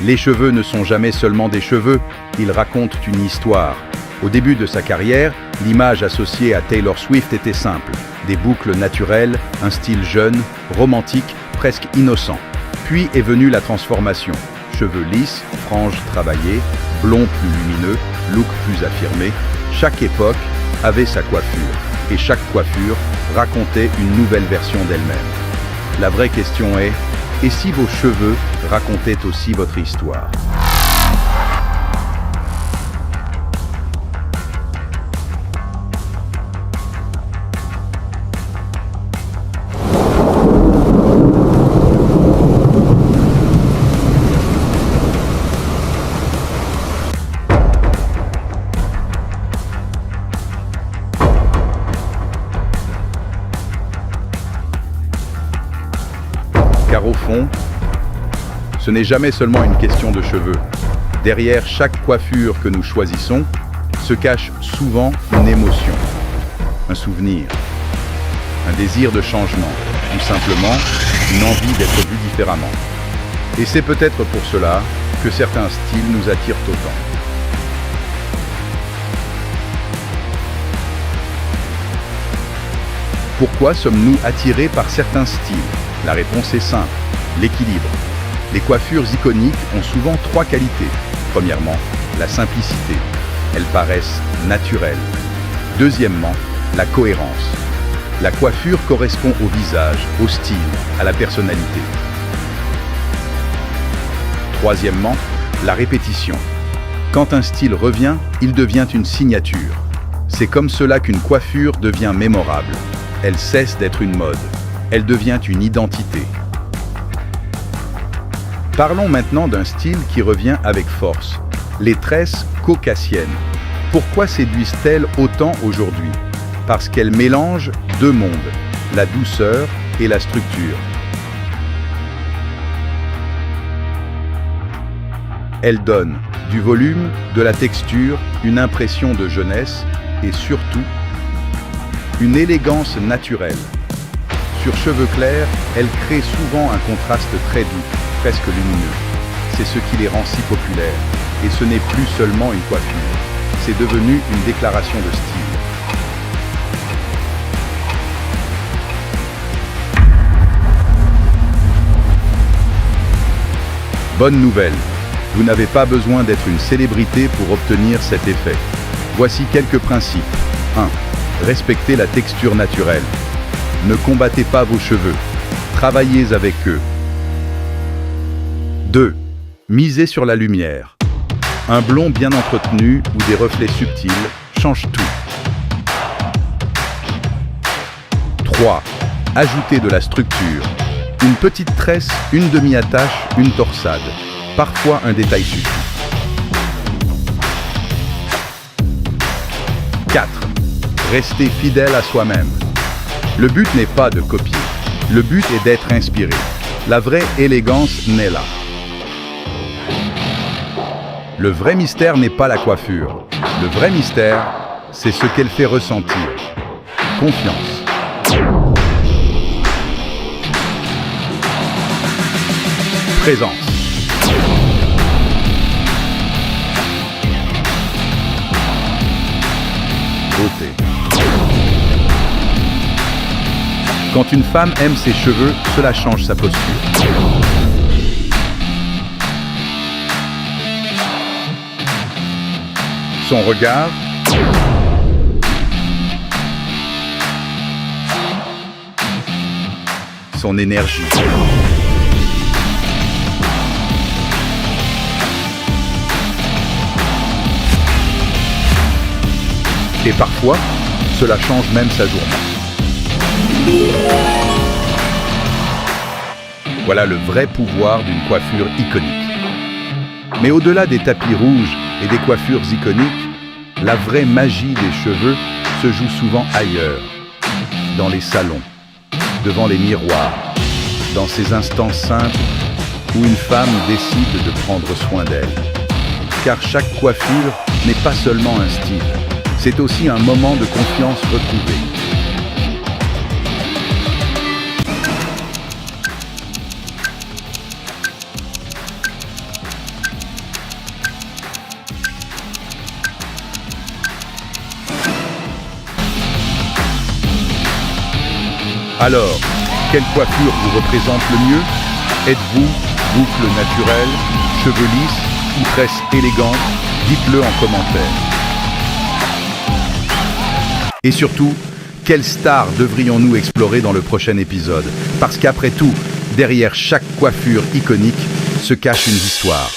Les cheveux ne sont jamais seulement des cheveux, ils racontent une histoire. Au début de sa carrière, l'image associée à Taylor Swift était simple. Des boucles naturelles, un style jeune, romantique, presque innocent. Puis est venue la transformation. Cheveux lisses, franges travaillées, blond plus lumineux, look plus affirmé. Chaque époque avait sa coiffure, et chaque coiffure racontait une nouvelle version d'elle-même. La vraie question est, et si vos cheveux racontaient aussi votre histoire ? Car au fond, ce n'est jamais seulement une question de cheveux. Derrière chaque coiffure que nous choisissons, se cache souvent une émotion, un souvenir, un désir de changement, ou simplement une envie d'être vu différemment. Et c'est peut-être pour cela que certains styles nous attirent autant. Pourquoi sommes-nous attirés par certains styles ? La réponse est simple, l'équilibre. Les coiffures iconiques ont souvent trois qualités. Premièrement, la simplicité. Elles paraissent naturelles. Deuxièmement, la cohérence. La coiffure correspond au visage, au style, à la personnalité. Troisièmement, la répétition. Quand un style revient, il devient une signature. C'est comme cela qu'une coiffure devient mémorable. Elle cesse d'être une mode. Elle devient une identité. Parlons maintenant d'un style qui revient avec force, les tresses caucasiennes. Pourquoi séduisent-elles autant aujourd'hui ? Parce qu'elles mélangent deux mondes, la douceur et la structure. Elles donnent du volume, de la texture, une impression de jeunesse et surtout, une élégance naturelle. Sur cheveux clairs, elles créent souvent un contraste très doux, presque lumineux. C'est ce qui les rend si populaires. Et ce n'est plus seulement une coiffure. C'est devenu une déclaration de style. Bonne nouvelle, vous n'avez pas besoin d'être une célébrité pour obtenir cet effet. Voici quelques principes. 1. Respectez la texture naturelle. Ne combattez pas vos cheveux. Travaillez avec eux. 2. Misez sur la lumière. Un blond bien entretenu ou des reflets subtils changent tout. 3. Ajoutez de la structure. Une petite tresse, une demi-attache, une torsade. Parfois un détail suffit. 4. Restez fidèle à soi-même. Le but n'est pas de copier. Le but est d'être inspiré. La vraie élégance naît là. Le vrai mystère n'est pas la coiffure. Le vrai mystère, c'est ce qu'elle fait ressentir. Confiance. Présence. Beauté. Quand une femme aime ses cheveux, cela change sa posture. Son regard. Son énergie. Et parfois, cela change même sa journée. Voilà le vrai pouvoir d'une coiffure iconique. Mais au-delà des tapis rouges et des coiffures iconiques, la vraie magie des cheveux se joue souvent ailleurs, dans les salons, devant les miroirs, dans ces instants simples où une femme décide de prendre soin d'elle. Car chaque coiffure n'est pas seulement un style, c'est aussi un moment de confiance retrouvée. Alors, quelle coiffure vous représente le mieux? Êtes-vous boucle naturelle, cheveux lisses ou tresse élégante? Dites-le en commentaire. Et surtout, quelle star devrions-nous explorer dans le prochain épisode? Parce qu'après tout, derrière chaque coiffure iconique se cache une histoire.